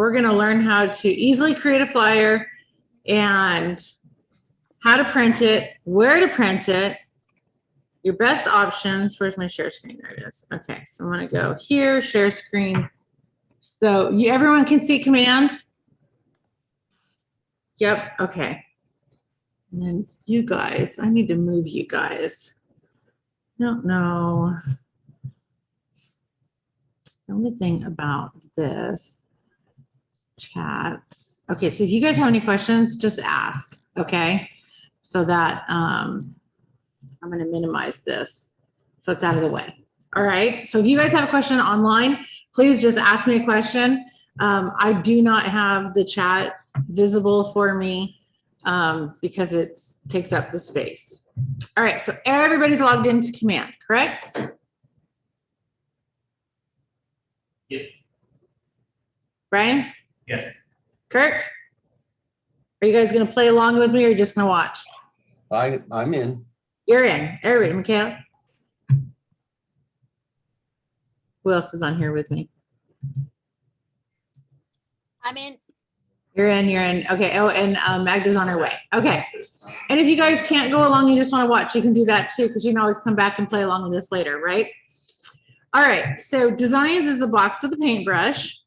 we're going to learn how to easily create a flyer and how to print it, where to print it, your best options. Where's my share screen? There it is. Okay, so I'm going to go here, share screen. So everyone can see command? Yep, okay. And then you guys, I need to move you guys. No. The only thing about this chat. Okay, so if you guys have any questions, just ask, okay? So that I'm going to minimize this so it's out of the way. All right, so if you guys have a question online, please just ask me a question. I do not have the chat visible for me because it takes up the space. All right, so everybody's logged into command, correct? Yep. Brian? Yes. Kirk? Are you guys going to play along with me or just going to watch? I'm in. You're in. Everybody, Michaela? Who else is on here with me? I'm in. You're in. Okay. Oh, and Magda's on her way. Okay. And if you guys can't go along, you just want to watch, you can do that too, because you can always come back and play along with this later, right? All right. So designs is the box with the paintbrush.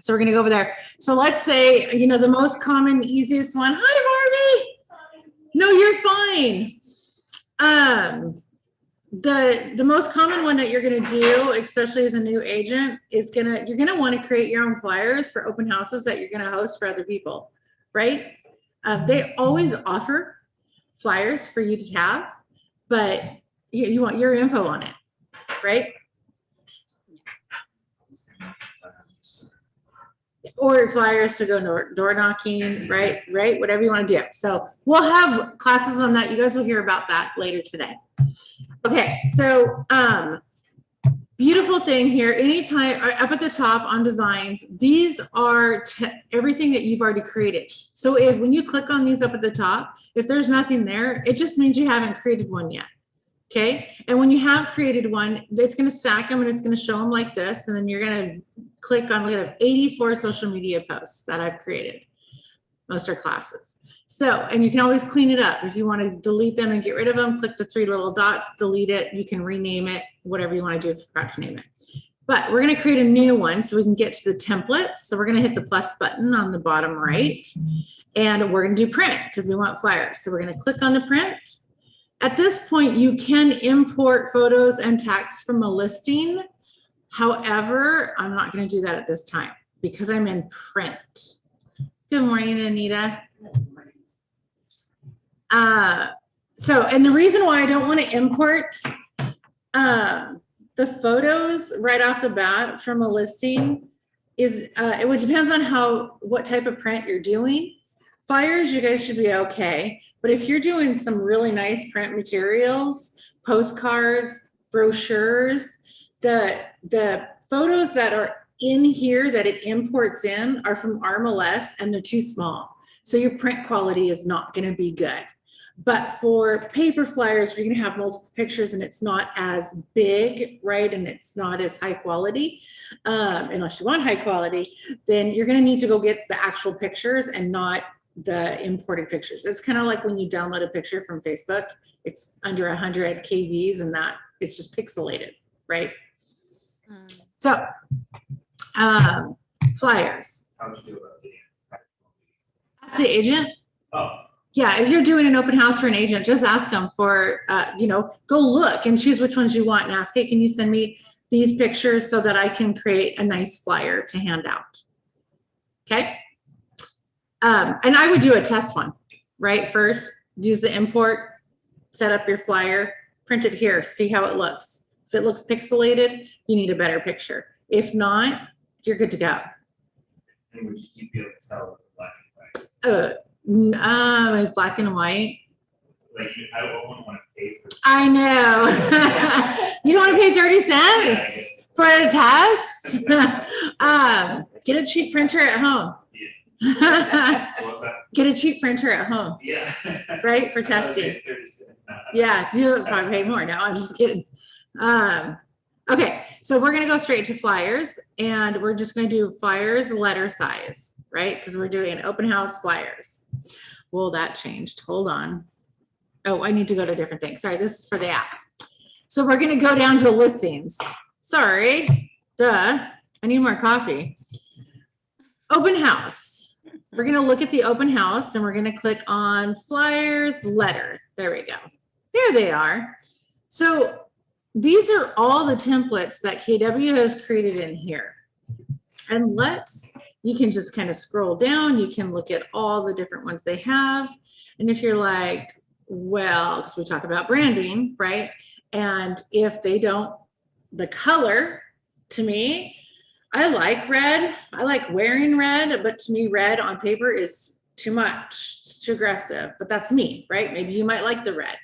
So we're going to go over there. So let's say, the most common, easiest one. Hi, Barbie. No, you're fine. The most common one that you're going to do, especially as a new agent, is you're going to want to create your own flyers for open houses that you're going to host for other people, right? They always offer flyers for you to have, but you want your info on it, right? Or flyers to go door knocking, right? Whatever you want to do. So we'll have classes on that. You guys will hear about that later today. Okay, so beautiful thing here. Anytime up at the top on designs, these are everything that you've already created. So when you click on these up at the top, if there's nothing there, it just means you haven't created one yet. Okay, and when you have created one, it's going to stack them and it's going to show them like this, and then you're going to click on, we have 84 social media posts that I've created. Most are classes. So, and you can always clean it up. If you want to delete them and get rid of them, click the 3 little dots, delete it. You can rename it, whatever you want to do if you forgot to name it. But we're going to create a new one so we can get to the templates. So we're going to hit the plus button on the bottom right, and we're going to do print because we want flyers. So we're going to click on the print. At this point, you can import photos and text from a listing. However, I'm not going to do that at this time because I'm in print. Good morning, Anita. And the reason why I don't want to import the photos right off the bat from a listing is it depends on what type of print you're doing. Flyers, you guys should be okay. But if you're doing some really nice print materials, postcards, brochures, the photos that are in here that it imports in are from RMLS and they're too small. So your print quality is not going to be good. But for paper flyers, you're going to have multiple pictures and it's not as big, right? And it's not as high quality, unless you want high quality, then you're going to need to go get the actual pictures and not the imported pictures. It's kind of like when you download a picture from Facebook, it's under 100 KBs and that it's just pixelated, right? So, flyers. How would you do about the Ask the agent. Oh. Yeah, if you're doing an open house for an agent, just ask them for, go look and choose which ones you want and ask, hey, can you send me these pictures so that I can create a nice flyer to hand out? Okay. And I would do a test one, right? First, use the import, set up your flyer, print it here, see how it looks. If it looks pixelated, you need a better picture. If not, you're good to go. And would you be able to tell it's black and white? It's black and white. Like I wouldn't want to pay for. I know. You don't want to pay 30 cents for a test? Get a cheap printer at home. What's that? Get a cheap printer at home. Yeah. Right, for testing. Yeah, you probably pay more. No, I'm just kidding. Okay, so we're gonna go straight to flyers and we're just gonna do flyers letter size, right? Because we're doing open house flyers. Well, that changed. Hold on. Oh, I need to go to a different thing. Sorry, this is for the app. So we're gonna go down to listings. Sorry, duh, I need more coffee. Open house. We're gonna look at the open house and we're gonna click on flyers letter. There we go. There they are. So these are all the templates that KW has created in here. And you can just kind of scroll down. You can look at all the different ones they have. And if you're like, well, because we talk about branding, right? And if they don't, the color, to me, I like red. I like wearing red, but to me, red on paper is too much. It's too aggressive, but that's me, right? Maybe you might like the red.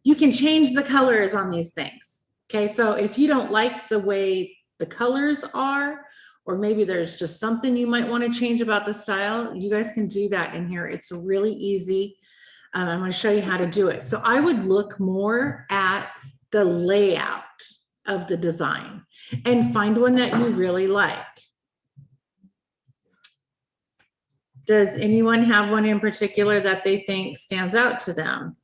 You can change the colors on these things. Okay, so if you don't like the way the colors are, or maybe there's just something you might want to change about the style, you guys can do that in here. It's really easy. I'm going to show you how to do it. So I would look more at the layout of the design and find one that you really like. Does anyone have one in particular that they think stands out to them?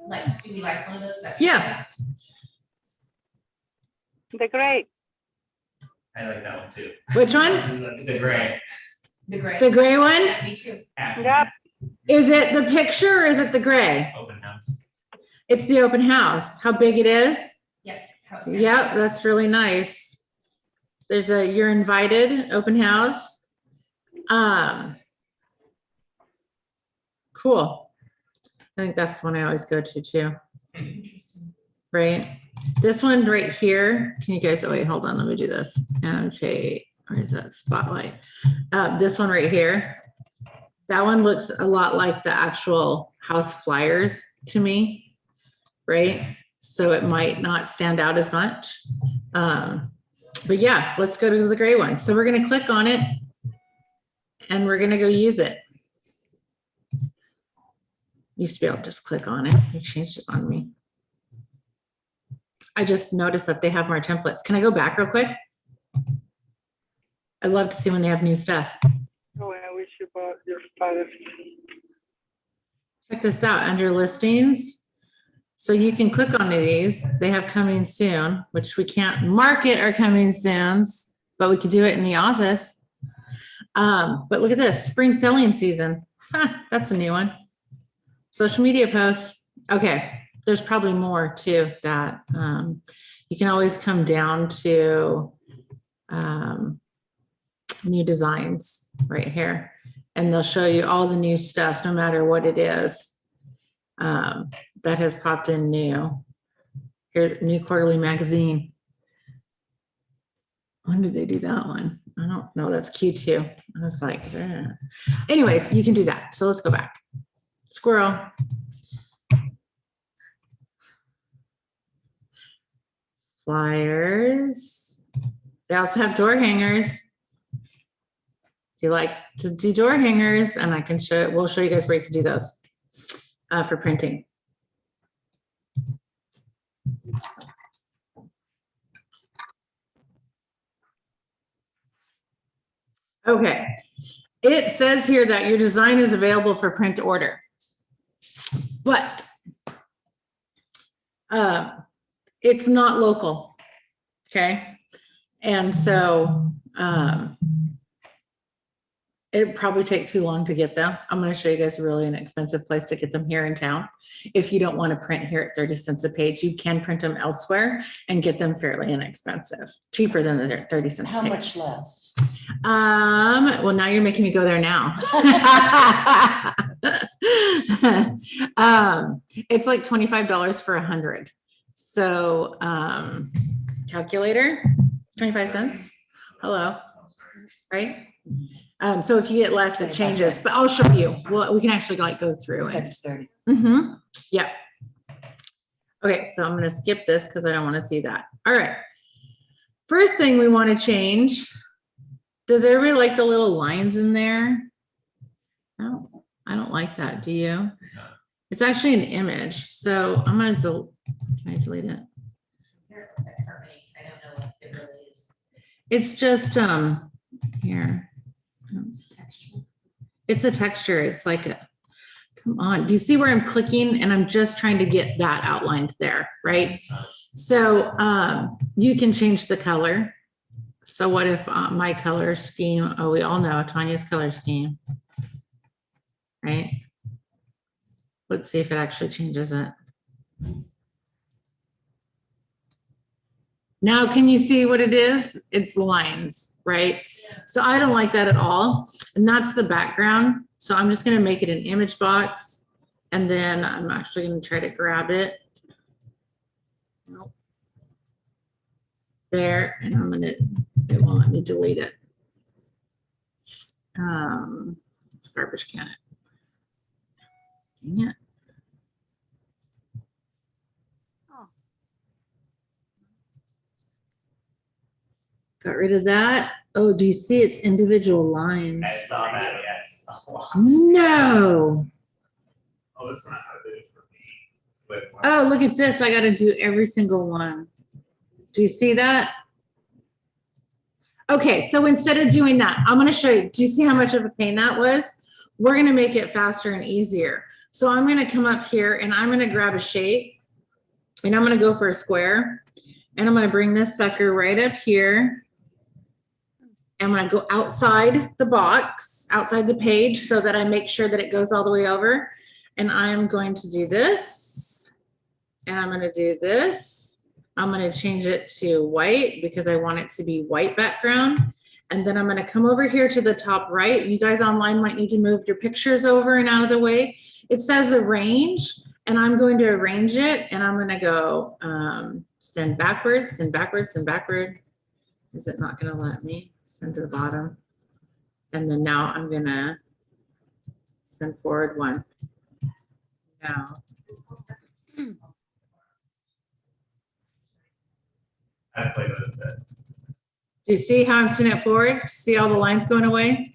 Like, do we like one of those? Yeah. The gray. I like that one too. Which one? It's a gray. The gray. The gray one? Yeah, me too. Yep. Is it the picture or is it the gray? Open house. It's the open house. How big it is? Yeah. house. Yep, that's really nice. There's a you're invited open house. Cool. I think that's one I always go to too, Interesting. right? This one right here, can you guys, oh wait, hold on, let me do this. Annotate, where is that spotlight? This one right here, that one looks a lot like the actual house flyers to me, right? So it might not stand out as much. But yeah, let's go to the gray one. So we're gonna click on it and we're gonna go use it. Used to be able to just click on it. They changed it on me. I just noticed that they have more templates. Can I go back real quick? I'd love to see when they have new stuff. Oh, I wish you bought your father. Check this out under listings. So you can click on these. They have coming soon, which we can't market our coming soons, but we could do it in the office. But look at this, spring selling season. Huh, that's a new one. Social media posts. Okay, there's probably more to that. You can always come down to new designs right here, and they'll show you all the new stuff, no matter what it is that has popped in new. Here's new quarterly magazine. When did they do that one? I don't know. That's Q2. I was like, eh. Anyways, you can do that. So let's go back. Squirrel. Flyers. They also have door hangers. If you like to do door hangers, and I can show it, we'll show you guys where you can do those for printing. Okay, it says here that your design is available for print order, but it's not local, okay? And so it'd probably take too long to get them. I'm going to show you guys a really inexpensive place to get them here in town. If you don't want to print here at 30 cents a page, you can print them elsewhere and get them fairly inexpensive, cheaper than the 30 cents a How page. much less? Well, now you're making me go there now. It's like $25 for 100. So, calculator, 25 cents. Hello, Oh, sorry. right? So if you get less, it 25 changes, cents. but I'll show you. Well, we can actually like go through Instead it. of 30. Mm-hmm. Yep. Okay, so I'm gonna skip this because I don't want to see that. All right. First thing we want to change. Does everybody like the little lines in there? No, I don't like that. Do you? It's actually an image. So I'm gonna, can I delete it? Here it looks like harmony. I don't know what it really is. It's just, here. Oops. Texture. It's a texture. It's like a, come on. Do you see where I'm clicking? And I'm just trying to get that outlined there, right? So you can change the color. So what if my color scheme, oh, we all know Tanya's color scheme, right? Let's see if it actually changes it. Now, can you see what it is? It's lines, right? So I don't like that at all. And that's the background. So I'm just gonna make it an image box. And then I'm actually gonna try to grab it. Nope. There, and I'm gonna, it won't let me delete it. It's a garbage can. Dang it. Got rid of that. Oh, do you see it's individual lines? I saw that, yeah, it's a lot. No. Oh, that's not how it is for me. But Oh, look at this. I got to do every single one. Do you see that? Okay, so instead of doing that, I'm going to show you. Do you see how much of a pain that was? We're going to make it faster and easier. So I'm going to come up here and I'm going to grab a shape and I'm going to go for a square and I'm going to bring this sucker right up here. I'm going to go outside the box, outside the page so that I make sure that it goes all the way over. And I'm going to do this and I'm going to do this. I'm going to change it to white because I want it to be white background. And then I'm going to come over here to the top right. You guys online might need to move your pictures over and out of the way. It says arrange and I'm going to arrange it and I'm going to go send backwards, send backwards, send backward. Is it not going to let me? Send to the bottom. And then now I'm going to send forward one. Now. I played with it. Do you see how I'm sending it forward? See all the lines going away?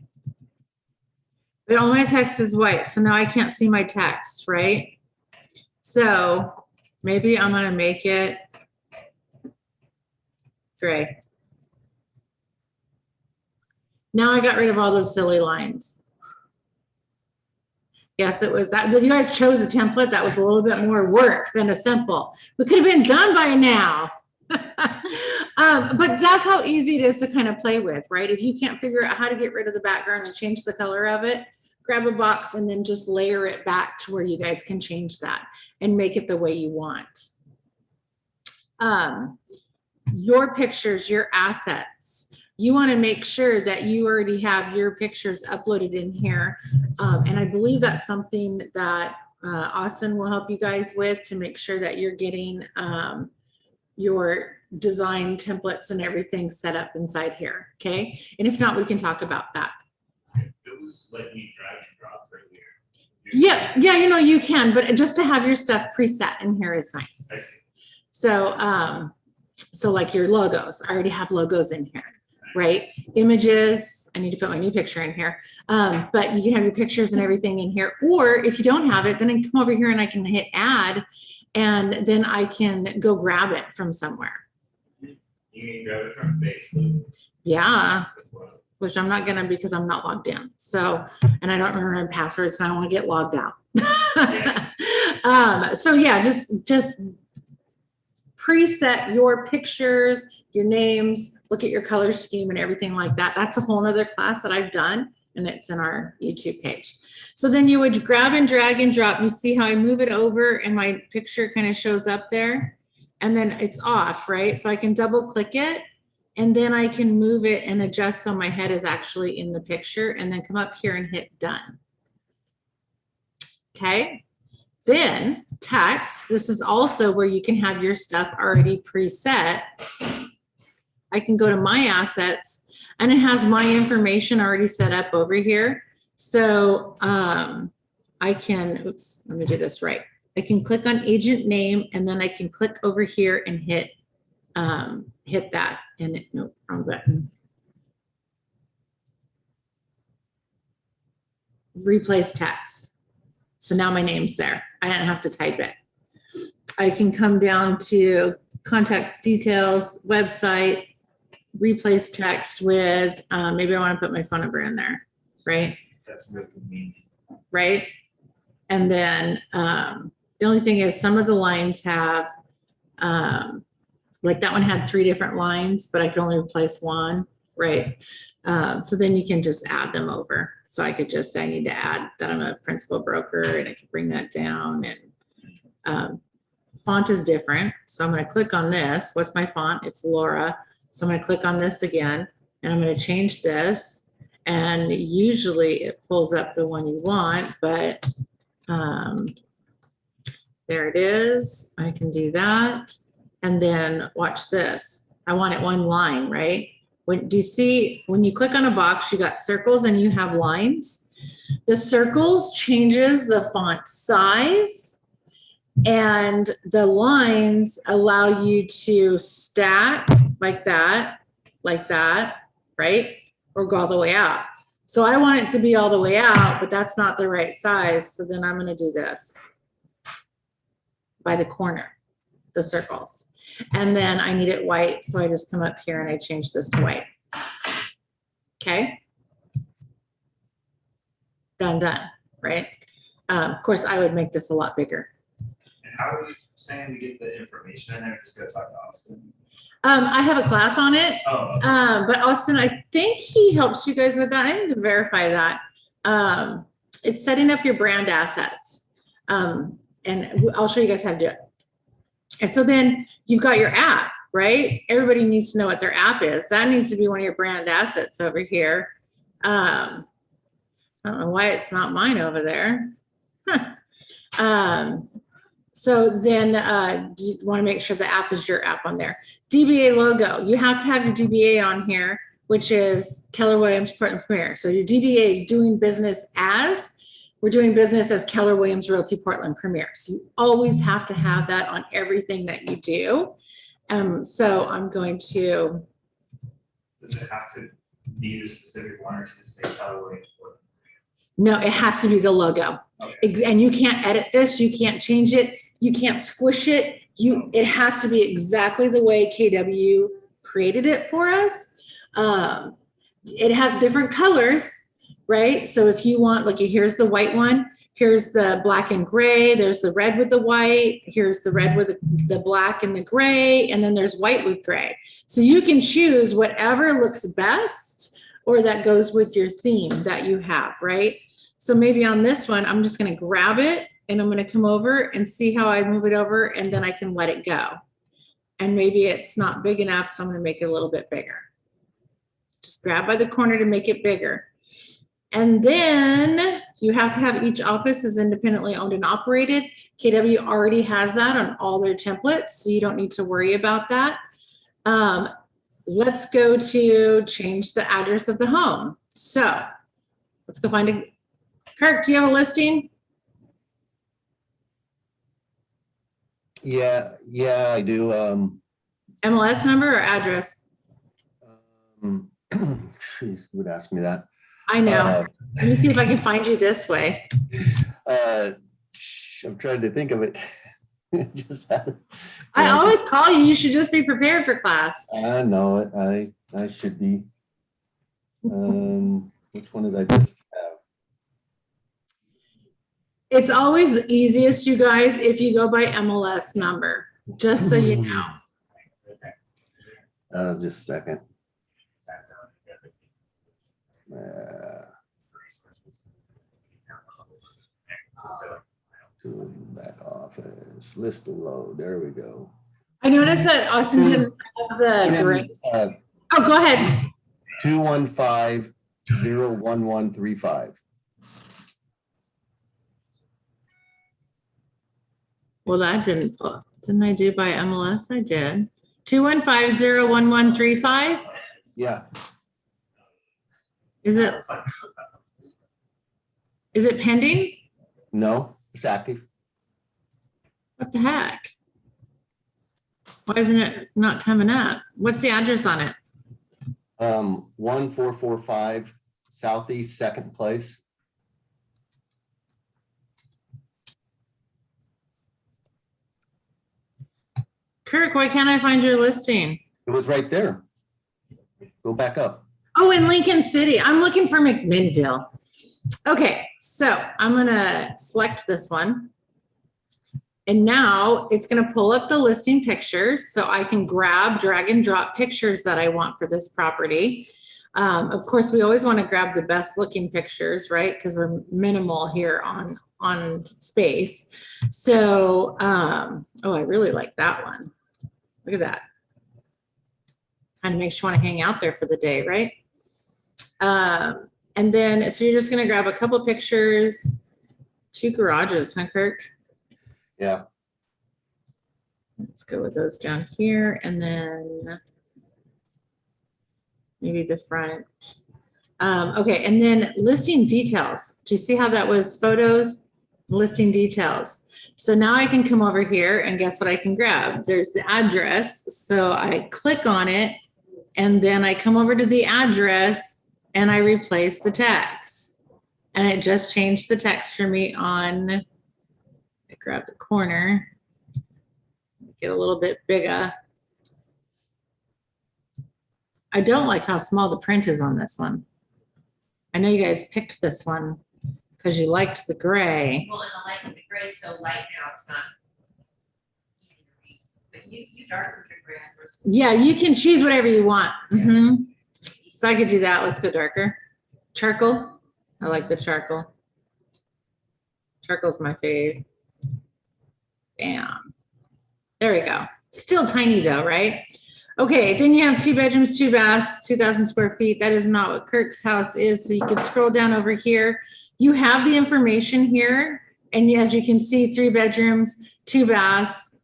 But all my text is white, so now I can't see my text, right? So maybe I'm gonna make it gray. Now I got rid of all those silly lines. Yes, it was that. You guys chose a template that was a little bit more work than a simple. We could have been done by now. But that's how easy it is to kind of play with, right? If you can't figure out how to get rid of the background and change the color of it, grab a box and then just layer it back to where you guys can change that and make it the way you want. Your pictures, your assets, you want to make sure that you already have your pictures uploaded in here. And I believe that's something that Austin will help you guys with to make sure that you're getting your design templates and everything set up inside here, okay? And if not, we can talk about that. It was like me drag and drop earlier. Yeah, you know, you can, but just to have your stuff preset in here is nice. I see. So, so like your logos, I already have logos in here, right? Images, I need to put my new picture in here. But you can have your pictures and everything in here. Or if you don't have it, then I can come over here and I can hit add and then I can go grab it from somewhere. You can grab it from Facebook Yeah, as well. which I'm not gonna because I'm not logged in. So, and I don't remember my passwords and I want to get logged out. So yeah, just preset your pictures, your names, look at your color scheme and everything like that. That's a whole nother class that I've done and it's in our YouTube page. So then you would grab and drag and drop. You see how I move it over and my picture kind of shows up there and then it's off, right? So I can double click it and then I can move it and adjust so my head is actually in the picture and then come up here and hit done. Okay. Then text, this is also where you can have your stuff already preset. I can go to my assets and it has my information already set up over here. So I can, oops, let me do this right. I can click on agent name and then I can click over here and hit that and it, nope, wrong button. Replace text. So now my name's there. I didn't have to type it. I can come down to contact details, website, replace text with, maybe I want to put my phone number in there, right? That's real convenient. Right? And then the only thing is some of the lines have, like that one had 3 different lines, but I could only replace one, right? So then you can just add them over. So I could just say I need to add that I'm a principal broker and I can bring that down and font is different. So I'm going to click on this. What's my font? It's Laura. So I'm going to click on this again and I'm going to change this. And usually it pulls up the one you want, but there it is. I can do that. And then watch this. I want it one line, right? Do you see, when you click on a box, you got circles and you have lines. The circles changes the font size and the lines allow you to stack like that, right? Or go all the way out. So I want it to be all the way out, but that's not the right size. So then I'm going to do this by the corner, the circles. And then I need it white. So I just come up here and I change this to white. Okay. Done, right? Of course, I would make this a lot bigger. And how are you saying to get the information in there? Just go talk to Austin. I have a class on it. Oh, But Austin, I think he helps you guys with that. I need to verify that. It's setting up your brand assets. And I'll show you guys how to do it. And so then you've got your app, right? Everybody needs to know what their app is. That needs to be one of your brand assets over here. I don't know why it's not mine over there. Huh. So then you want to make sure the app is your app on there. DBA logo, you have to have your DBA on here, which is Keller Williams Portland Premier. So your DBA is doing business as, we're doing business as Keller Williams Realty Portland Premier. So you always have to have that on everything that you do. So I'm going to. does it have to be the specific one or can it say Keller Williams Portland? No, it has to be the logo. Okay. And you can't edit this, you can't change it, you can't squish it. It has to be exactly the way KW created it for us. It has different colors, right? So if you want, like, here's the white one, here's the black and gray, there's the red with the white, here's the red with the black and the gray, and then there's white with gray. So you can choose whatever looks best or that goes with your theme that you have, right? So maybe on this one, I'm just going to grab it and I'm going to come over and see how I move it over and then I can let it go. And maybe it's not big enough, so I'm going to make it a little bit bigger. Just grab by the corner to make it bigger. And then you have to have each office is independently owned and operated. KW already has that on all their templates, so you don't need to worry about that. Let's go to change the address of the home. So let's go find it. Kirk, do you have a listing? Yeah, I do. MLS number or address? Jeez, who would ask me that? I know. Let me see if I can find you this way. I'm trying to think of it. Just I always call you. You should just be prepared for class. I know it. I should be. Which one did I just have? It's always easiest, you guys, if you go by MLS number, just so you know. Just a second. Back office, list of load. There we go. I noticed that Austin didn't have the grace. Oh, go ahead. 215-01135. Well, that didn't pull. Didn't I do by MLS? I did. 215-01135. Yeah. Is it pending? No, it's active. What the heck? Why isn't it not coming up? What's the address on it? 1445 Southeast 2nd Place. Kirk, why can't I find your listing? It was right there. Go back up. Oh, in Lincoln City. I'm looking for McMinnville. Okay, so I'm gonna select this one. And now it's gonna pull up the listing pictures so I can grab, drag and drop pictures that I want for this property. Of course, we always want to grab the best looking pictures, right? Because we're minimal here on space. So, oh, I really like that one. Look at that. Kind of makes you want to hang out there for the day, right? And then, so you're just going to grab a couple pictures, 2 garages, huh, Kirk? Yeah. Let's go with those down here and then maybe the front. Okay, and then listing details. Do you see how that was photos, listing details? So now I can come over here and guess what I can grab? There's the address. So I click on it and then I come over to the address and I replace the text. And it just changed the text for me on, I grab the corner, get a little bit bigger. I don't like how small the print is on this one. I know you guys picked this one because you liked the gray. Well, and the gray's so light now, it's not easy to read, but you darkened your gray. Yeah, you can choose whatever you want. Mhm. So I could do that. Let's go darker. Charcoal. I like the charcoal. Charcoal's my fave. Bam. There we go. Still tiny though, right? Okay, then you have 2 bedrooms, 2 baths, 2,000 square feet. That is not what Kirk's house is. So you can scroll down over here. You have the information here. And as you can see, 3 bedrooms, 2 baths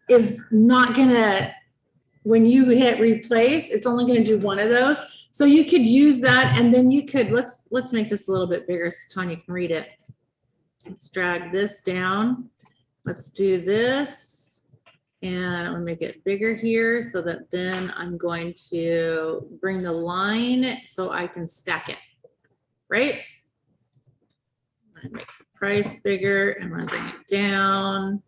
is not gonna, when you hit replace, it's only gonna do one of those. So you could use that and then you could, let's make this a little bit bigger so Tanya can read it. Let's drag this down. Let's do this. And I'm gonna make it bigger here so that then I'm going to bring the line so I can stack it, right? I'm gonna make the price bigger and I'm gonna bring it down.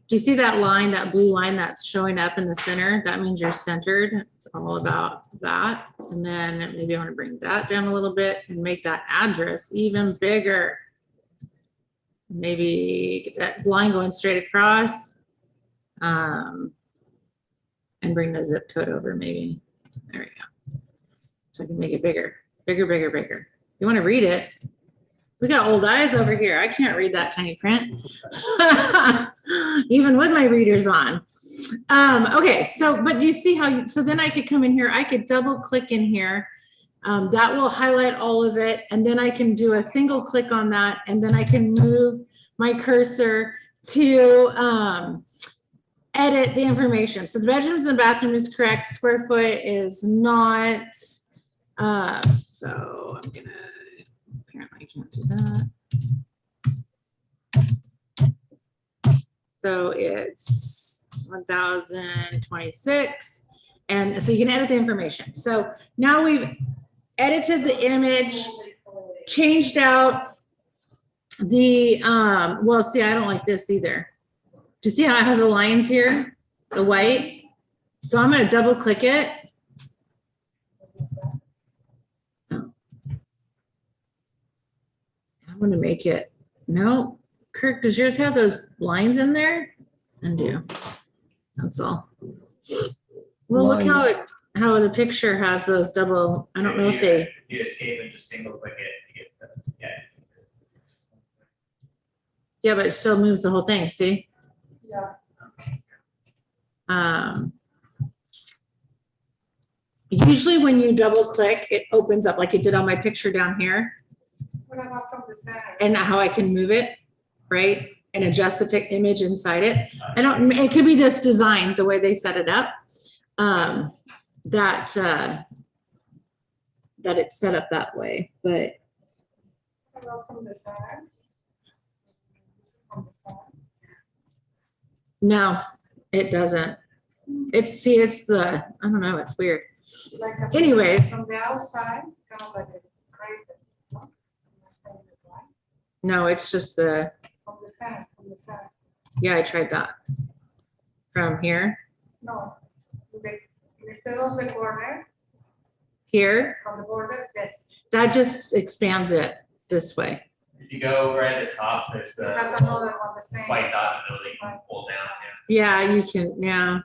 Do you see that line, that blue line that's showing up in the center? That means you're centered. It's all about that. And then maybe I wanna bring that down a little bit and make that address even bigger. Maybe get that line going straight across. And bring the zip code over maybe. There we go. So I can make it bigger, bigger, bigger, bigger. You want to read it? We got old eyes over here. I can't read that tiny print. Even with my readers on. Okay, so, but do you see how, so then I could come in here, I could double click in here. That will highlight all of it. And then I can do a single click on that. And then I can move my cursor to, edit the information. So the bedrooms and bathroom is correct. Square foot is not. So I'm gonna, apparently I can't do that. So it's 1026. And so you can edit the information. So now we've edited the image, changed out the, well, see, I don't like this either. Do you see how it has the lines here, the white? So I'm gonna double click it. Oh. I'm gonna make it, no, Kirk, does yours have those lines in there? Undo, that's all. Well, look how it, how the picture has those double, I don't know if they. If you escape and just single click it, you get the, yeah. Yeah, but it still moves the whole thing, see? Usually when you double click, it opens up like it did on my picture down here. What about from the center? And how I can move it, right? And adjust the image inside it. I don't, it could be this design, the way they set it up. That it's set up that way, but. What about from the center? From the center? No, it doesn't. It's, see, it's the, I don't know, it's weird. Like a- Anyways, From the outside, kind of like a great. no, it's just the, From the center, from the center. yeah, I tried that. from here, No, instead of the corner, here, from the border, yes. that just expands it this way. If you go right at the top, there's the That's another one, the same. white dot in the middle that you can pull down. Yeah, you can, yeah.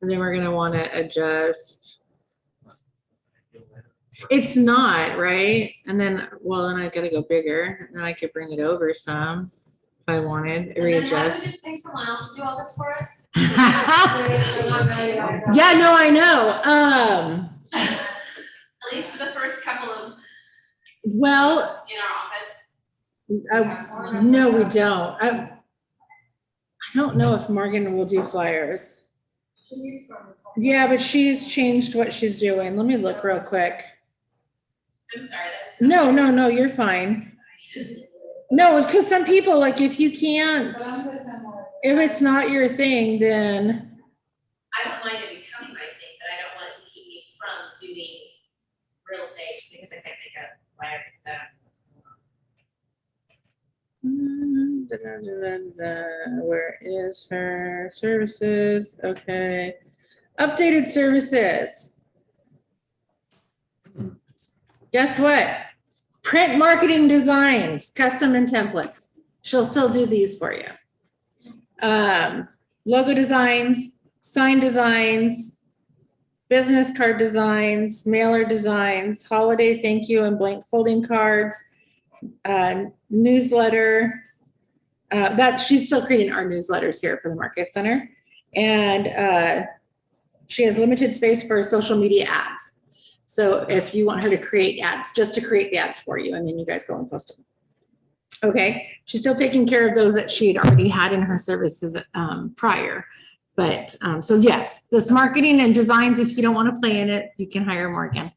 And then we're gonna wanna adjust. It's not, right? And then, well, then I gotta go bigger, and then I could bring it over some if I wanted, And then why don't we readjust. just pay someone else to do all this for us? Yeah, no, I know. At least for the first couple of Well, months in our office. no, we don't. I don't know if Morgan will do flyers. She needs from the side. Yeah, but she's changed what she's doing. Let me look real quick. I'm sorry, that's. No, you're fine. No, it's because some people, like, if you can't, But I'm the same way. if it's not your thing, then, I don't mind it becoming my thing, but I don't want it to keep me from doing real estate just because I can't make a flyer because I don't know what's going on. where is her services? Okay. Updated services. Guess what? Print marketing designs, custom and templates. She'll still do these for you. Logo designs, sign designs, business card designs, mailer designs, holiday thank you and blank folding cards, newsletter. That she's still creating our newsletters here for the Market Center. And she has limited space for social media ads. So if you want her to create ads, just to create the ads for you, and then you guys go and post them. Okay, she's still taking care of those that she had already had in her services prior. But so yes, this marketing and designs, if you don't want to play in it, you can hire Morgan.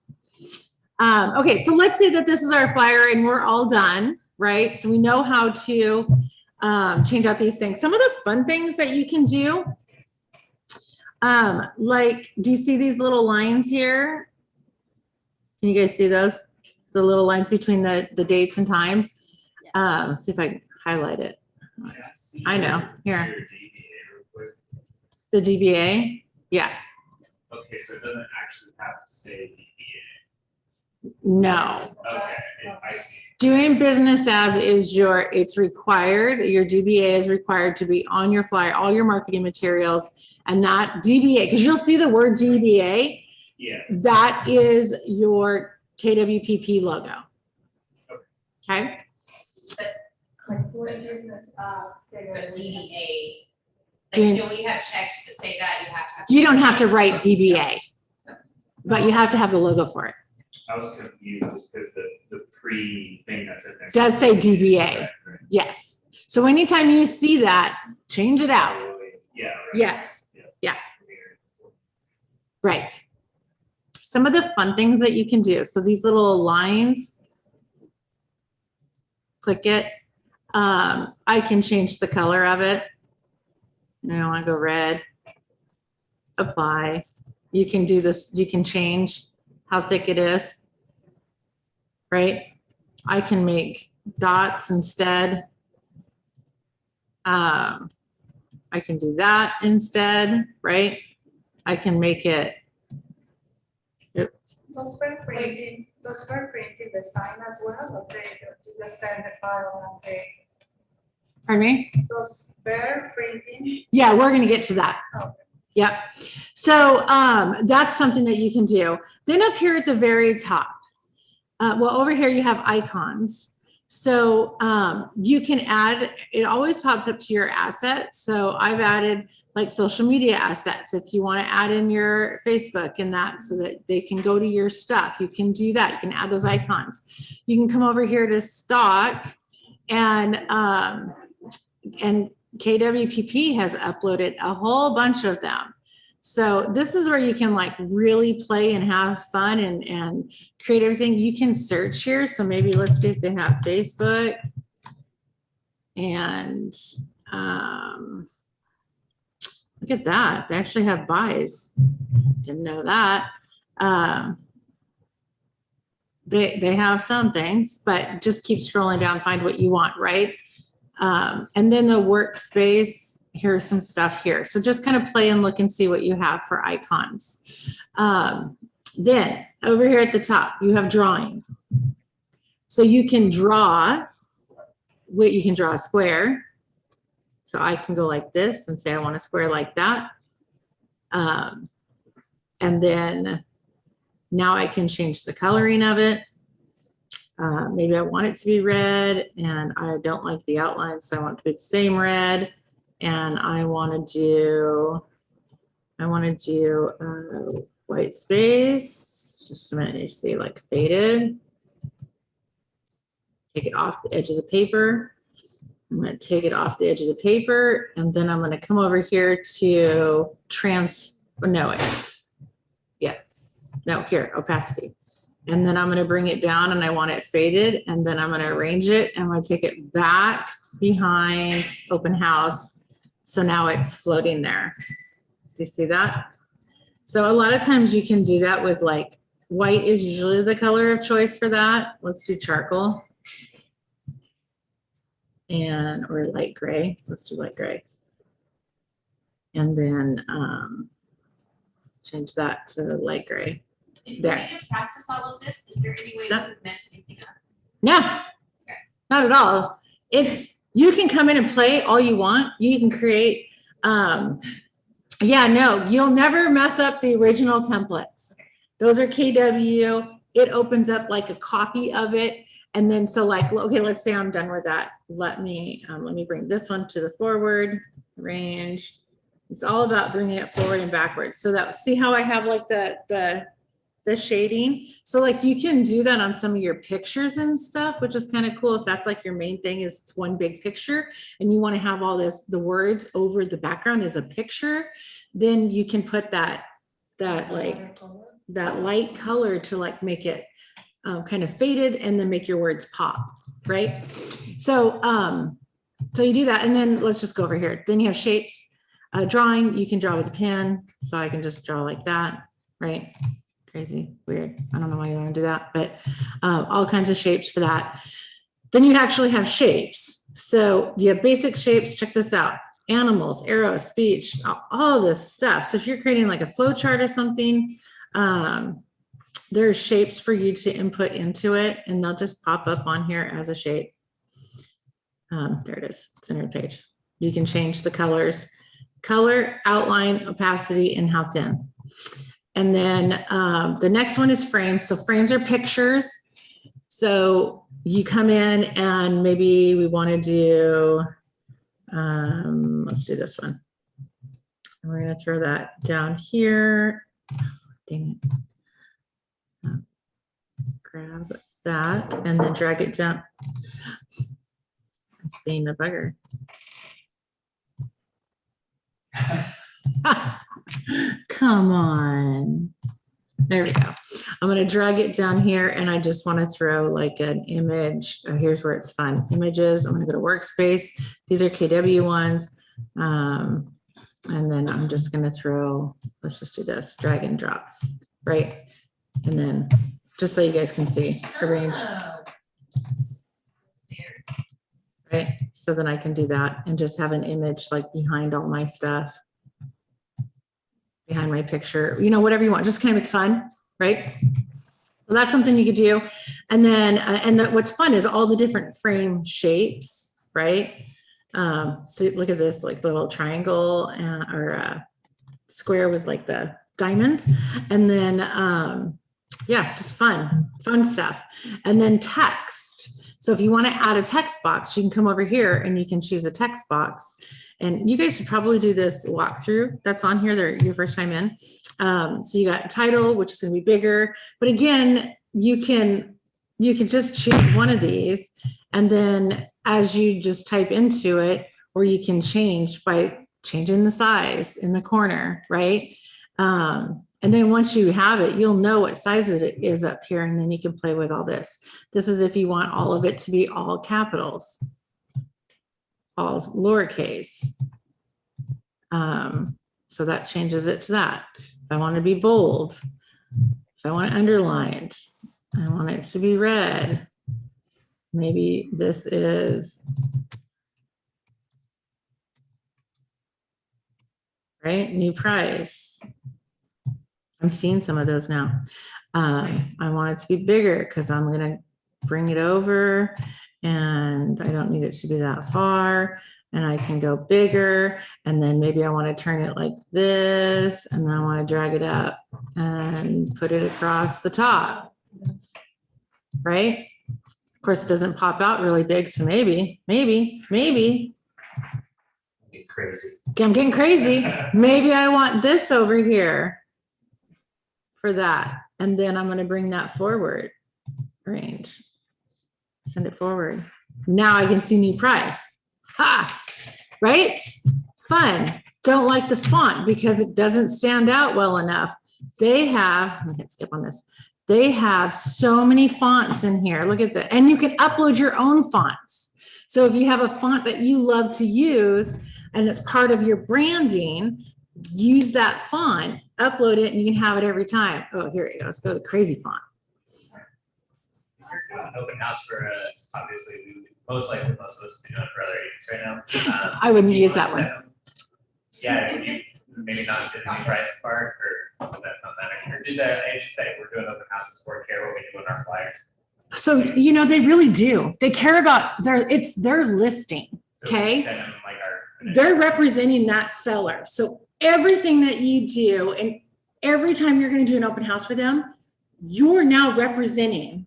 Okay, so let's say that this is our flyer and we're all done, right? So we know how to change out these things. Some of the fun things that you can do, like, do you see these little lines here? Can you guys see those? The little lines between the dates and times? See if I can highlight it. I know, here. Your DBA real quick. The DBA, yeah, Okay, so it doesn't actually have to say DBA. no. Okay, I see. Doing business as is it's required, your DBA is required to be on your flyer, all your marketing materials, and that DBA, because you'll see the word DBA, Yeah, that is your KWPP logo. Okay, Like doing business, But DBA, Doing- like, you know, when you have checks that say that, you have to have. you don't have to write DBA, but you have to have the logo for it. I was confused because the pre-thing that's in there. Does say DBA. Right, right. Yes, so anytime you see that, change it out. Yeah. right. Yes, yeah. Weird. Right. Some of the fun things that you can do. So these little lines, click it. I can change the color of it. I want to go red. Apply. You can do this. You can change how thick it is. Right? I can make dots instead. I can do that instead, right? I can make it. Oops. those were printing the sign as well, or they you just send the file and they, Pardon me? those were printing. Yeah, we're gonna get to that. Okay. Yep. So that's something that you can do. Then up here at the very top, well, over here you have icons. So you can add, it always pops up to your assets. So I've added like social media assets. If you want to add in your Facebook and that so that they can go to your stuff, you can do that. You can add those icons. You can come over here to stock and KWPP has uploaded a whole bunch of them. So this is where you can like really play and have fun and create everything. You can search here. So maybe let's see if they have Facebook. And look at that. They actually have buys. Didn't know that. They have some things, but just keep scrolling down, find what you want, right? And then the workspace, here's some stuff here. So just kind of play and look and see what you have for icons. Then over here at the top, you have drawing. So you can draw, you can draw a square. So I can go like this and say I want a square like that. And then now I can change the coloring of it. Maybe I want it to be red and I don't like the outline, so I want it to be the same red. And I want to do white space. Just a minute, you see like faded. Take it off the edge of the paper. I'm going to take it off the edge of the paper, and then I'm going to come over here to opacity. And then I'm going to bring it down and I want it faded, and then I'm going to arrange it and I'm going to take it back behind open house. So now it's floating there. Do you see that? So a lot of times you can do that with like white is usually the color of choice for that. Let's do charcoal. Or light gray. Let's do light gray. And then change that to light gray. There. If we to practice all of this, is there any way Stop. we could mess anything up? No, not at all. You can come in and play all you want. You can create, you'll never mess up the original templates. Those are KW. It opens up like a copy of it. And then, so like, okay, let's say I'm done with that. Let me bring this one to the forward range. It's all about bringing it forward and backwards. So that, see how I have like the shading. So like you can do that on some of your pictures and stuff, which is kind of cool. If that's like your main thing is it's one big picture and you want to have all the words over the background as a picture, then you can put that light color to like make it kind of faded and then make your words pop, right? So, so you do that. And then let's just go over here. Then you have shapes, drawing, you can draw with a pen. So I can just draw like that, right? Crazy, weird. I don't know why you want to do that, but all kinds of shapes for that. Then you actually have shapes. So you have basic shapes. Check this out. Animals, arrows, speech, all this stuff. So if you're creating like a flow chart or something, there's shapes for you to input into it and they'll just pop up on here as a shape. There it is, center page. You can change the colors, color, outline, opacity, and how thin. And then the next one is frames. So frames are pictures. So you come in and maybe we want to do, let's do this one. We're going to throw that down here. Dang it. Grab that and then drag it down. It's being a bugger. Come on. There we go. I'm going to drag it down here and I just want to throw like an image. Oh, here's where it's fun. Images. I'm going to go to workspace. These are KW ones. And then I'm just going to throw, let's just do this, drag and drop, right? And then just so you guys can see, arrange. Right, so then I can do that and just have an image like behind all my stuff, behind my picture, you know, whatever you want, just kind of make fun, right? So that's something you could do. And then, what's fun is all the different frame shapes, right? So look at this, like little triangle or a square with like the diamond. And then, yeah, just fun stuff. And then text. So if you want to add a text box, you can come over here and you can choose a text box. And you guys should probably do this walkthrough that's on here. They're your first time in. So you got title, which is going to be bigger. But again, you can just choose one of these. And then as you just type into it, or you can change by changing the size in the corner, right? And then once you have it, you'll know what size it is up here, and then you can play with all this. This is if you want all of it to be all capitals, all lowercase. So that changes it to that. If I want to be bold, if I want it underlined, I want it to be red. Maybe this is right? New price. I'm seeing some of those now. I want it to be bigger because I'm gonna bring it over and I don't need it to be that far. And I can go bigger and then maybe I want to turn it like this and then I want to drag it up and put it across the top. Right? Of course, it doesn't pop out really big, so maybe. Get crazy. I'm getting crazy. Maybe I want this over here for that. And then I'm gonna bring that forward range. Send it forward. Now I can see new price. Ha, right? Fun. Don't like the font because it doesn't stand out well enough. They have, I'm gonna skip on this. They have so many fonts in here. Look at that. And you can upload your own fonts. So if you have a font that you love to use and it's part of your branding, use that font, upload it, and you can have it every time. Oh, here we go. Let's go to the crazy font. If you're doing an open house for, obviously, we would most likely, most of us be doing it for other agents right now. I wouldn't you use wanna that one. set them- Yeah, would you maybe not do the price part, or was that not that, or did the agent say, we're doing open houses for care, what we do with our flyers? So, you know, they really do. They care about it's their listing. So we Okay. send them like our. They're representing that seller. So everything that you do and every time you're going to do an open house for them, you're now representing.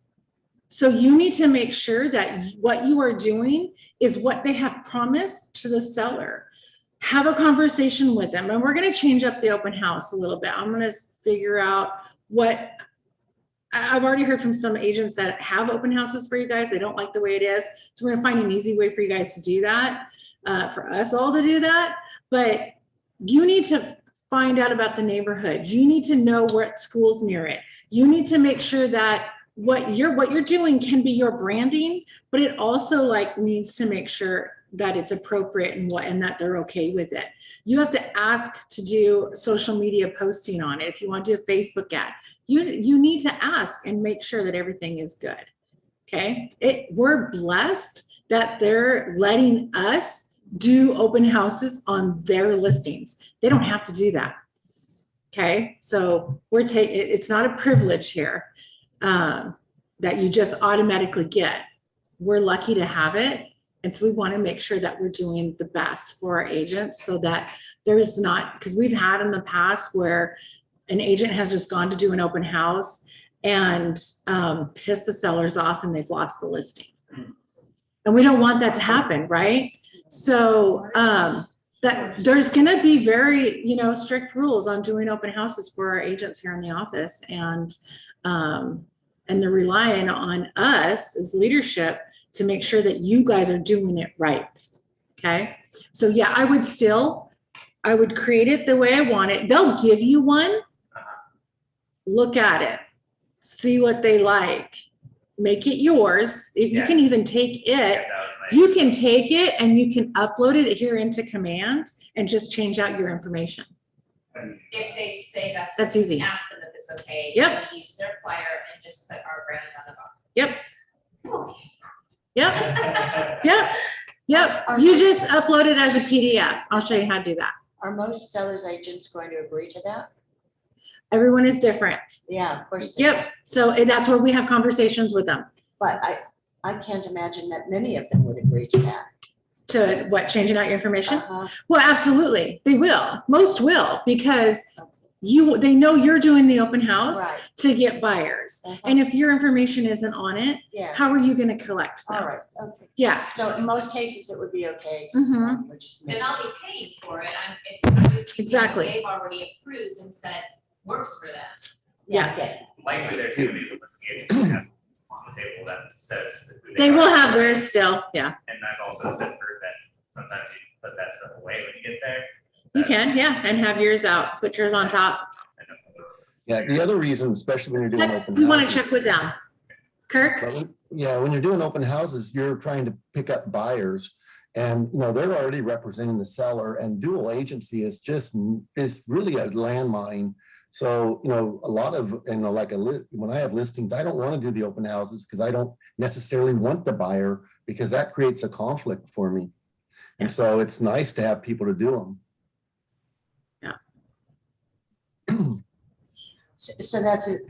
So you need to make sure that what you are doing is what they have promised to the seller. Have a conversation with them. And we're going to change up the open house a little bit. I'm going to figure out what I've already heard from some agents that have open houses for you guys. They don't like the way it is. So we're going to find an easy way for you guys to do that, for us all to do that. But you need to find out about the neighborhood. You need to know what schools near it. You need to make sure that what you're doing can be your branding, but it also like needs to make sure that it's appropriate and that they're okay with it. You have to ask to do social media posting on it. If you want to do a Facebook ad, you need to ask and make sure that everything is good. Okay. We're blessed that they're letting us do open houses on their listings. They don't have to do that. Okay. So it's not a privilege here that you just automatically get. We're lucky to have it. And so we want to make sure that we're doing the best for our agents so that there's not, because we've had in the past where an agent has just gone to do an open house and pissed the sellers off and they've lost the listing. And we don't want that to happen, right? So that there's going to be very, strict rules on doing open houses for our agents here in the office. And they're relying on us as leadership to make sure that you guys are doing it right. Okay. So yeah, I would create it the way I want it. They'll give you one. Look at it, see what they like, make it yours. If you can even take it, Yes, that was my- you can take it and you can upload it here into Command and just change out your information. If they say That's easy. ask them if it's okay. Yep. We use their flyer and just put our brand on the bottom. Yep. Okay. Yep. Yep. You just upload it as a PDF. I'll show you how to do that. Are most sellers agents going to agree to that? Everyone is different. Yeah, of course. they Yep. So that's where we have conversations with them. But I can't imagine that many of them would agree to that. To what, changing out your information? Uh-huh. Well, absolutely. They will. Most will, because they know you're doing the open house Right. to get buyers. Uh-huh. And if your information isn't on it, Yes. how are you going to collect them? All right, okay. Yeah. So in most cases, it would be okay. Mhm. We're just And making- I'll be paying for it. I'm just using what Exactly. they've already approved and said works for them. Yeah. okay. Likely there's gonna be a listing agent we have on the table that says. who They are. will have theirs still. Yeah. And I've also said for that, sometimes you put that stuff away when you get there. You So- can. Yeah. And have yours out. Put yours on top. Yeah, the other reason, especially when you're doing open houses. We want to check with them. Kirk? Yeah, when you're doing open houses, you're trying to pick up buyers. And, they're already representing the seller, and dual agency is really a landmine. So, a lot of, when I have listings, I don't want to do the open houses because I don't necessarily want the buyer, because that creates a conflict for me. And so it's nice to have people to do them. Yeah. So that's it,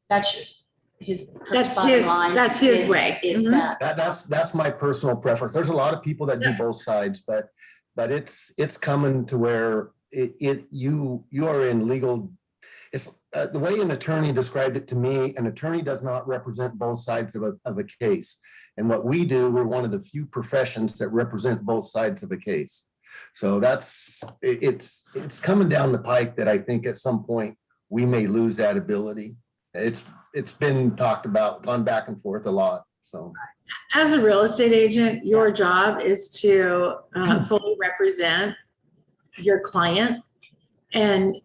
that's his. That's bottom his- line that's his is- way. Is Mhm. that, That's my personal preference. There's a lot of people that do Yeah. both sides, but it's coming to where you are in legal. It's the way an attorney described it to me, an attorney does not represent both sides of a case. And what we do, we're one of the few professions that represent both sides of a case. So it's coming down the pike that I think at some point we may lose that ability. It's been talked about, gone back and forth a lot, so. As a real estate agent, your job is to fully represent your client. And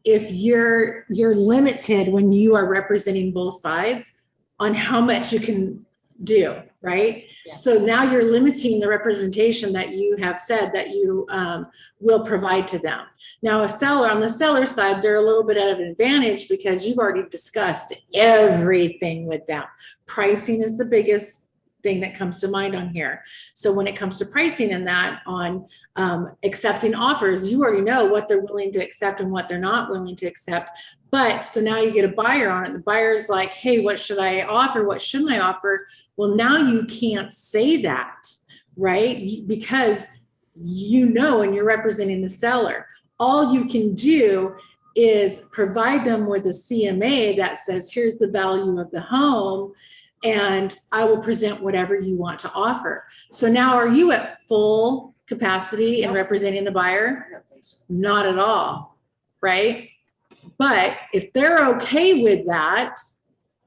if you're limited when you are representing both sides on how much you can do, right? Yeah. So now you're limiting the representation that you have said that you will provide to them. Now, on the seller side, they're a little bit at an advantage because you've already discussed everything with them. Pricing is the biggest thing that comes to mind on here. So when it comes to pricing and that on accepting offers, you already know what they're willing to accept and what they're not willing to accept. But so now you get a buyer on it. The buyer's like, hey, what should I offer? What shouldn't I offer? Well, now you can't say that, right? Because you know, and you're representing the seller. All you can do is provide them with a CMA that says, here's the value of the home, and I will present whatever you want to offer. So now are you at full capacity in Nope. representing the buyer? I don't think so. Not at all, right? But if they're okay with that,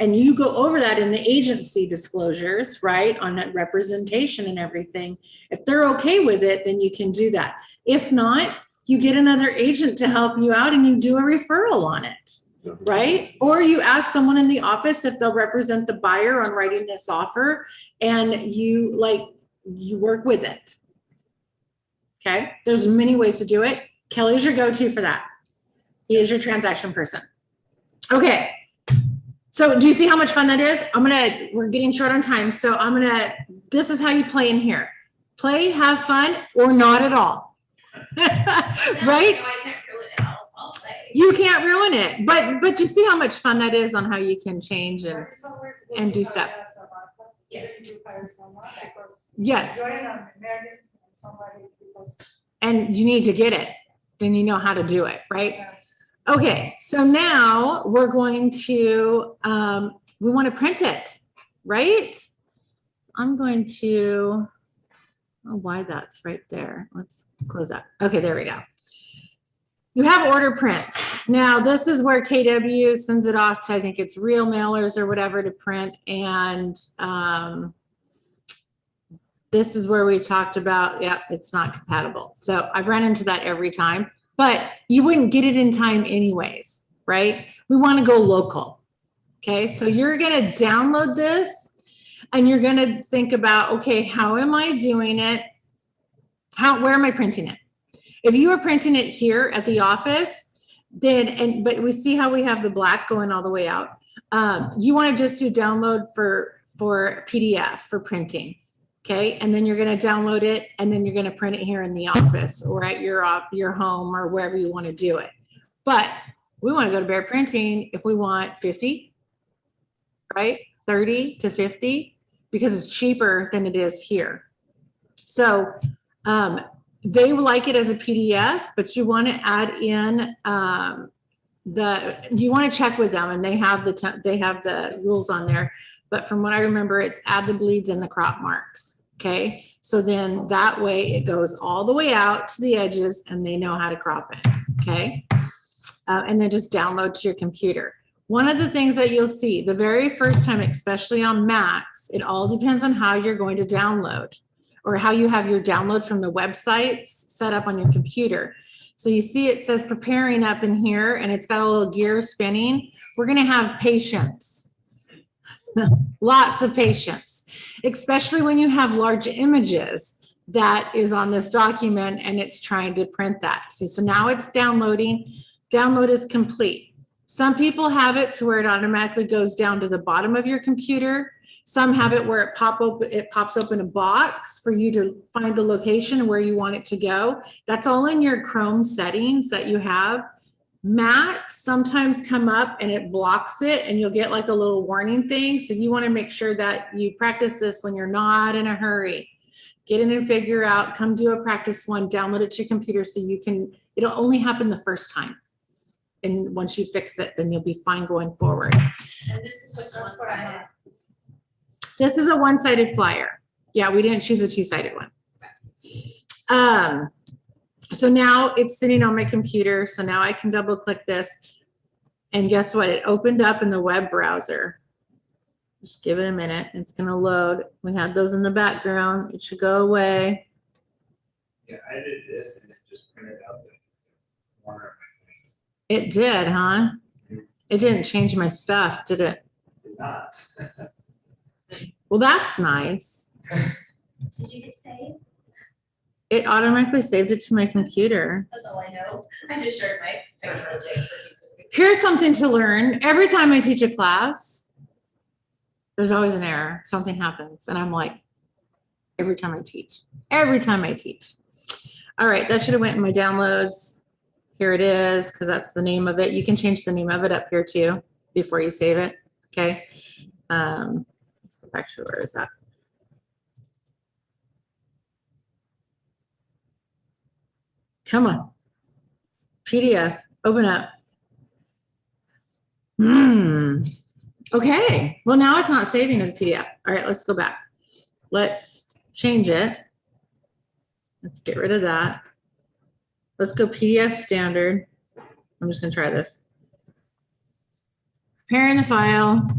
and you go over that in the agency disclosures, right, on that representation and everything, if they're okay with it, then you can do that. If not, you get another agent to help you out and you do a referral on it, right? Or you ask someone in the office if they'll represent the buyer on writing this offer, and you work with it. Okay, there's many ways to do it. Kelly's your go-to for that. He is your transaction person. Okay. So do you see how much fun that is? We're getting short on time. So this is how you play in here. Play, have fun, or not at all. Right? No, I can't ruin it, I'll say. You can't ruin it, but you see how much fun that is on how you can change and It's always good and to do have stuff. that, Samantha. Yes. You find someone because yes, you're in an emergency and somebody because. and you need to get it. Then you know how to do it, right? Yeah. Okay, so now we're going to, we want to print it, right? So I'm going to, oh, why that's right there. Let's close that. Okay, there we go. You have order prints. Now, this is where KW sends it off to, I think it's Real Mailers or whatever to print. And this is where we talked about, yep, it's not compatible. So I've run into that every time. But you wouldn't get it in time anyways, right? We want to go local. Okay, so you're going to download this and you're going to think about, okay, how am I doing it? Where am I printing it? If you are printing it here at the office, but we see how we have the black going all the way out. You want to just do download for PDF for printing. Okay, and then you're going to download it, and then you're going to print it here in the office or at your home or wherever you want to do it. But we want to go to Bear Printing if we want 50, right? 30 to 50, because it's cheaper than it is here. So they like it as a PDF, but you want to add in you want to check with them, and they have the rules on there. But from what I remember, it's add the bleeds and the crop marks. Okay. So then that way it goes all the way out to the edges and they know how to crop it. Okay. And then just download to your computer. One of the things that you'll see the very first time, especially on Macs, it all depends on how you're going to download or how you have your download from the websites set up on your computer. So you see it says preparing up in here and it's got a little gear spinning. We're going to have patience. Lots of patience, especially when you have large images that is on this document and it's trying to print that. See, so now it's downloading. Download is complete. Some people have it to where it automatically goes down to the bottom of your computer. Some have it where it pops open a box for you to find the location where you want it to go. That's all in your Chrome settings that you have. Macs sometimes come up and it blocks it and you'll get like a little warning thing. So you want to make sure that you practice this when you're not in a hurry. Get in and figure out, come do a practice one, download it to your computer so you can, it'll only happen the first time. And once you fix it, then you'll be fine going forward. And this is just one-sided. This is a one-sided flyer. Yeah, we didn't choose a two-sided one. So now it's sitting on my computer. So now I can double click this. And guess what? It opened up in the web browser. Just give it a minute. It's gonna load. We had those in the background. It should go away. Yeah, I did this and it just printed out the corner of It did, huh? It didn't change my stuff, did it? my thing. Did not. Well, that's nice. Did you hit save? It automatically saved it to my computer. That's all I know. I just shared my technology expertise. Here's something to learn. Every time I teach a class, there's always an error. Something happens. And I'm like, every time I teach. All right, that should have went in my downloads. Here it is, because that's the name of it. You can change the name of it up here too before you save it. Okay. Let's go back to where is that? Come on. PDF, open up. Okay, well now it's not saving as a PDF. All right, let's go back. Let's change it. Let's get rid of that. Let's go PDF standard. I'm just gonna try this. Preparing the file.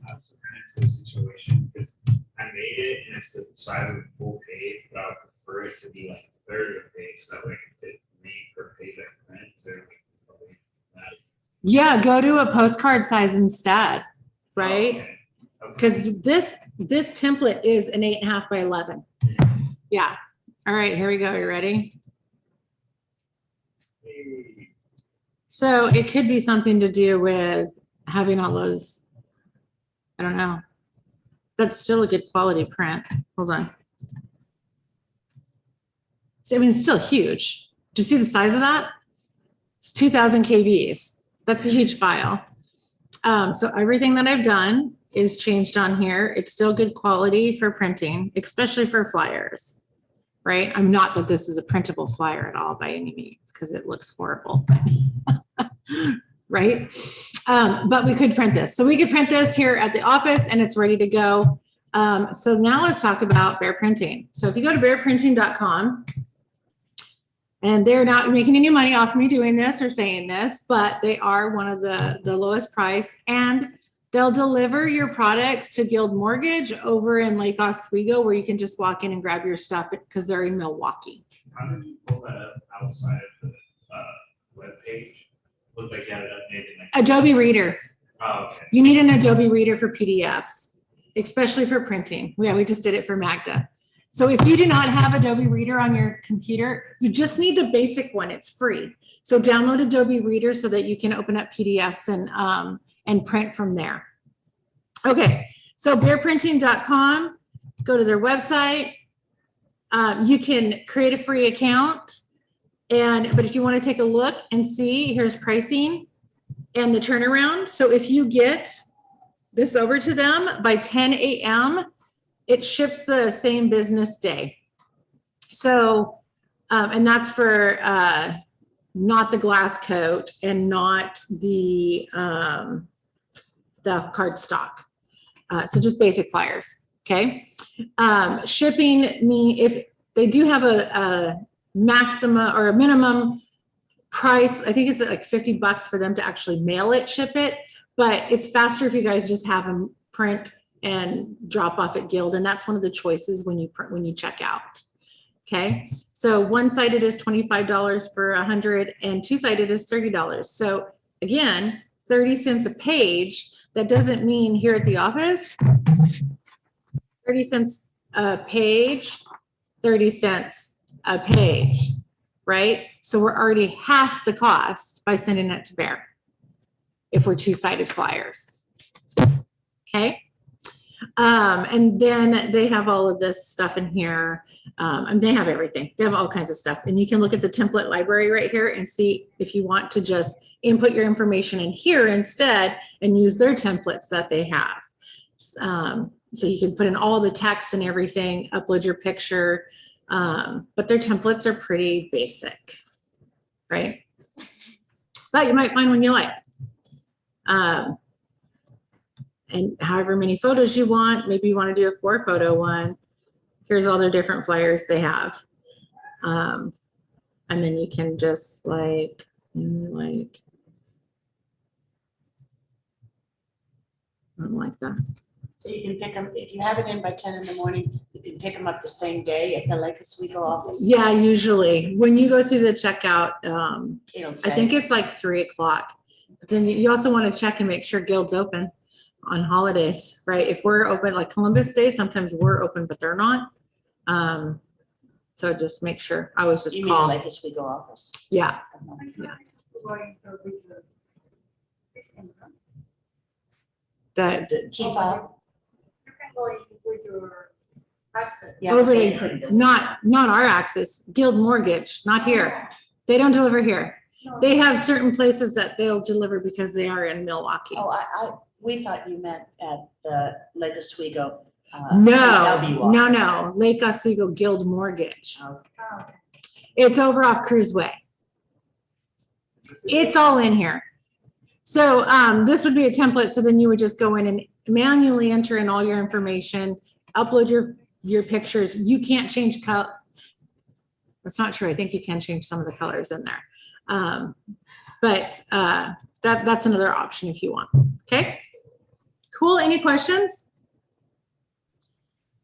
That's kind of a situation because I made it and it's the size of the full page, but I would prefer it to be like a third of the page, so that way I can fit 3 per page I print. So probably that. Yeah, go to a postcard size instead, right? Okay. Okay. Because this template is an 8.5 by 11. Yeah. All right, here we go. You ready? Hey, So it could be something to do with having all those, I don't know. That's still a good quality print. Hold on. So, I mean, it's still huge. Do you see the size of that? It's 2000 KBs. That's a huge file. So everything that I've done is changed on here. It's still good quality for printing, especially for flyers, right? I'm not that this is a printable flyer at all by any means, because it looks horrible, right? But we could print this. So we could print this here at the office and it's ready to go. So now let's talk about Bear Printing. So if you go to bearprinting.com, and they're not making any money off me doing this or saying this, but they are one of the lowest price, and they'll deliver your products to Guild Mortgage over in Lake Oswego, where you can just walk in and grab your stuff because they're in Milwaukee. how did you pull that up outside of the webpage? Looked like you had it updated. Like, Adobe Reader. oh, okay. You need an Adobe Reader for PDFs, especially for printing. Yeah, we just did it for Magda. So if you do not have Adobe Reader on your computer, you just need the basic one. It's free. So download Adobe Reader so that you can open up PDFs and print from there. Okay, so bearprinting.com, go to their website. You can create a free account. But if you want to take a look and see, here's pricing and the turnaround. So if you get this over to them by 10 a.m., it ships the same business day. So, and that's for not the glass coat and not the card stock. So just basic flyers, okay? Shipping if they do have a maximum or a minimum price, I think it's like $50 for them to actually mail it, ship it, but it's faster if you guys just have them print and drop off at Guild. And that's one of the choices when you check out. Okay. So one-sided is $25 for 100 and two-sided is $30. So again, 30 cents a page. That doesn't mean here at the office, 30 cents a page, 30 cents a page, right? So we're already half the cost by sending it to Bear if we're two-sided flyers. Okay. And then they have all of this stuff in here. And they have everything. They have all kinds of stuff. And you can look at the template library right here and see if you want to just input your information in here instead and use their templates that they have. So you can put in all the text and everything, upload your picture. But their templates are pretty basic, right? But you might find one you like. And however many photos you want, maybe you want to do a 4-photo one. Here's all their different flyers they have. And then you can just like that. So you can pick them, if you have it in by 10 in the morning, you can pick them up the same day at the Lake Oswego office. Yeah, usually when you go through the checkout, It'll I say. think it's like 3 o'clock. But then you also want to check and make sure Guild's open on holidays, right? If we're open, like Columbus Day, sometimes we're open, but they're not. So just make sure. I always just You mean call. Lake Oswego office? Yeah. Going to with the- this thing, huh? That The key fob? You can go in with your access. Yeah, over they to, couldn't do it. not our access, Guild Mortgage, not here. They don't deliver here. No. They have certain places that they'll deliver because they are in Milwaukee. Oh, we thought you meant at the Lake Oswego. No, VW no, office. no, Lake Oswego Guild Mortgage. Oh, Oh, It's over off Cruise Way. It's all in here. So this would be a template. So then you would just go in and manually enter in all your information, upload your pictures. You can't change color. That's not true. I think you can change some of the colors in there. But that's another option if you want. Okay. Cool. Any questions?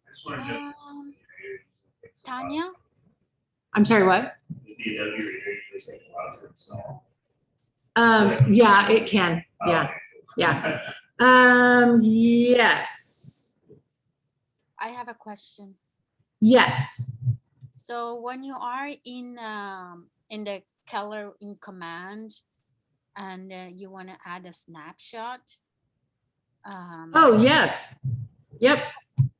I just wanted to. Um, Tanya, I'm sorry, what? The DW reader usually takes a while to install. Yeah, it can. Yeah. Yeah. Yes. I have a question. Yes. So when you are in the color in command and you want to add a snapshot. Oh, yes. Yep.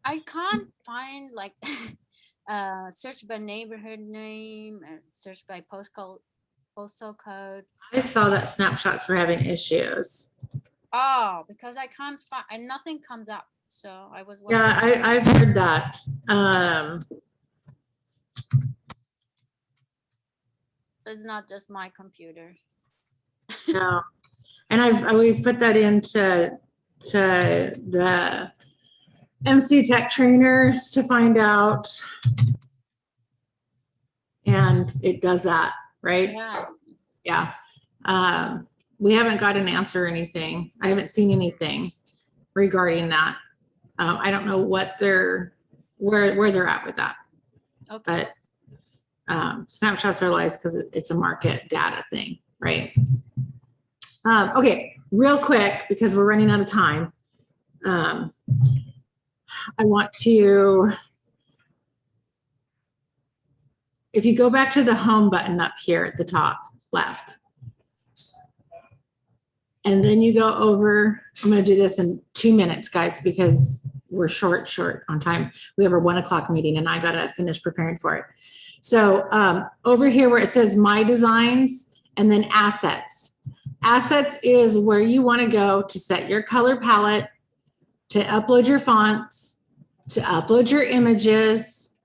I can't find like search by neighborhood name and search by postal code. I saw that snapshots were having issues. Oh, because I can't find and nothing comes up. So I was Yeah, wondering. I've heard that. It's not just my computer. No. And we put that into the MC Tech trainers to find out. And it does that, right? Yeah. Yeah. We haven't got an answer or anything. I haven't seen anything regarding that. I don't know what where they're at with that, Okay. but snapshots are lies because it's a market data thing, right? Okay, real quick, because we're running out of time. I want to, if you go back to the home button up here at the top left, and then you go over, I'm going to do this in 2 minutes, guys, because we're short on time. We have our 1 o'clock meeting and I got to finish preparing for it. So over here where it says My Designs and then Assets. Assets is where you want to go to set your color palette, to upload your fonts, to upload your images,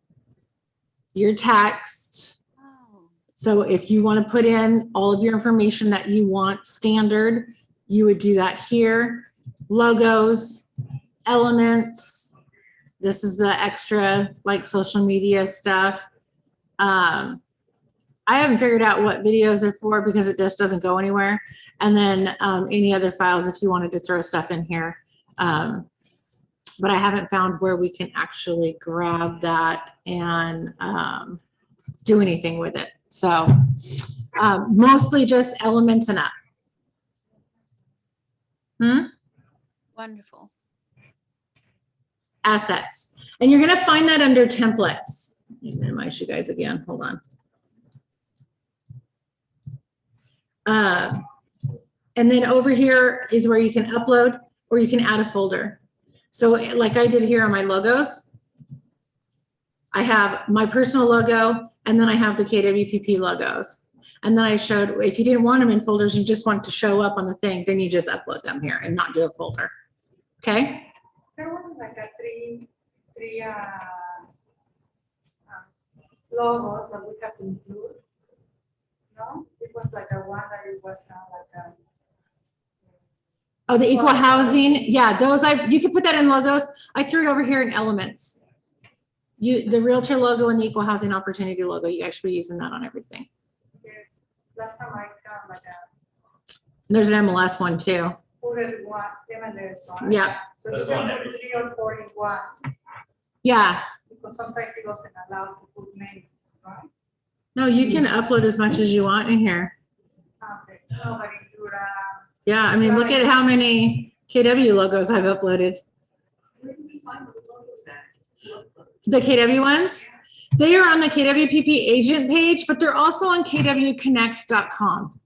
your text. Oh, So if you want to put in all of your information that you want standard, you would do that here. Logos, elements. This is the extra like social media stuff. I haven't figured out what videos are for because it just doesn't go anywhere. And then any other files if you wanted to throw stuff in here. But I haven't found where we can actually grab that and do anything with it. So mostly just elements and up. wonderful. Assets. And you're going to find that under templates. Let me minimize you guys again. Hold on. And then over here is where you can upload or you can add a folder. So like I did here on my logos, I have my personal logo and then I have the KWPP logos. And then I showed, if you didn't want them in folders, you just want to show up on the thing, then you just upload them here and not do a folder. Okay? There were like a three logos that we have to include. No, it was like a one that it was like a. Oh, the equal housing. Yeah, those you could put that in logos. I threw it over here in elements. The realtor logo and the equal housing opportunity logo, you guys should be using that on everything. Yes, last time I got like a. There's an MLS one too. Put it one, MLS one. Yeah. So There's you one can put every- 3 or 4 in one, Yeah. because sometimes it wasn't allowed to put many, right? No, you can upload as much as you want in here. Okay, nobody do that. Yeah, I mean, look at how many KW logos I've uploaded. Where do we find the logos at? The KW ones, they are on the KWPP agent page, but they're also on kwconnect.com.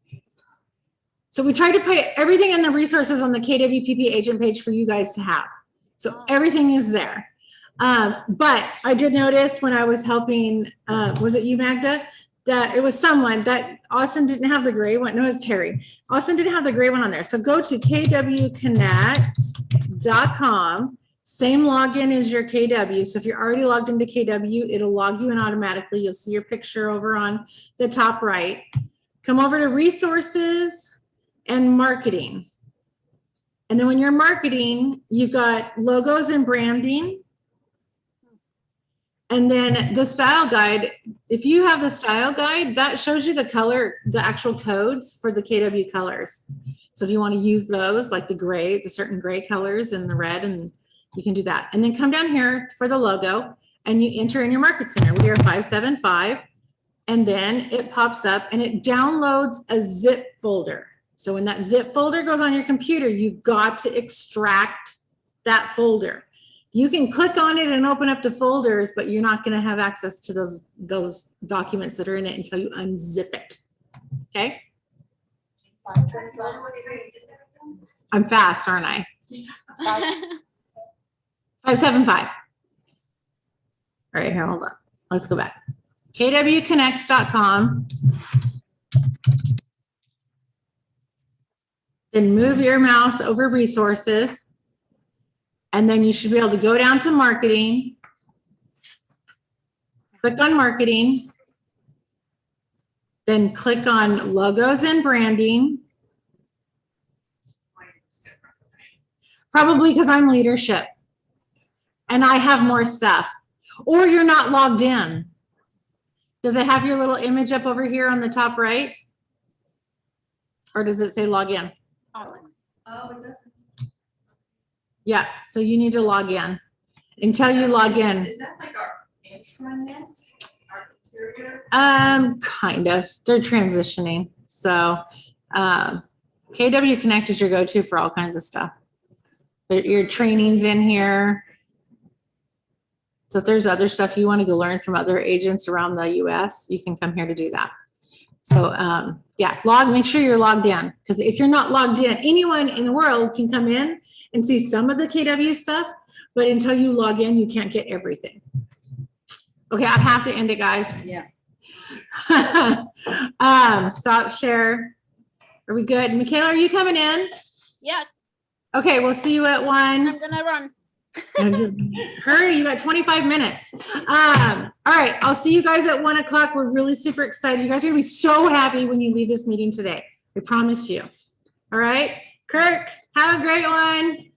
So we tried to put everything in the resources on the KWPP agent page for you guys to have. So everything is there. But I did notice when I was helping, was it you, Magda? That it was someone that Austin didn't have the gray one. No, it was Terry. Austin didn't have the gray one on there. So go to kwconnect.com. Same login as your KW. So if you're already logged into KW, it'll log you in automatically. You'll see your picture over on the top right. Come over to resources and marketing. And then when you're marketing, you've got logos and branding. And then the style guide, if you have the style guide, that shows you the color, the actual codes for the KW colors. So if you want to use those, like the gray, the certain gray colors and the red, and you can do that. And then come down here for the logo and you enter in your market center. We are 575. And then it pops up and it downloads a zip folder. So when that zip folder goes on your computer, you've got to extract that folder. You can click on it and open up the folders, but you're not going to have access to those documents that are in it until you unzip it. Okay? I'm fast, aren't I? 575. All right, here, hold on. Let's go back. kwconnect.com. Then move your mouse over resources. And then you should be able to go down to marketing. Click on marketing. Then click on logos and branding. Probably because I'm leadership and I have more stuff. Or you're not logged in. Does it have your little image up over here on the top right? Or does it say log in? Okay. Oh, it doesn't. Yeah, so you need to log in. Until you log in. Is that like our intranet, our interior? Kind of. They're transitioning. So KW Connect is your go-to for all kinds of stuff. Your training's in here. So if there's other stuff you want to go learn from other agents around the US, you can come here to do that. So yeah, make sure you're logged in, because if you're not logged in, anyone in the world can come in and see some of the KW stuff, but until you log in, you can't get everything. Okay, I have to end it, guys. Yeah. Stop share. Are we good? Michaela, are you coming in? Yes, Okay, we'll see you at 1. I'm gonna run. Hurry, you got 25 minutes. All right, I'll see you guys at 1 o'clock. We're really super excited. You guys are gonna be so happy when you leave this meeting today. I promise you. All right, Kirk, have a great one.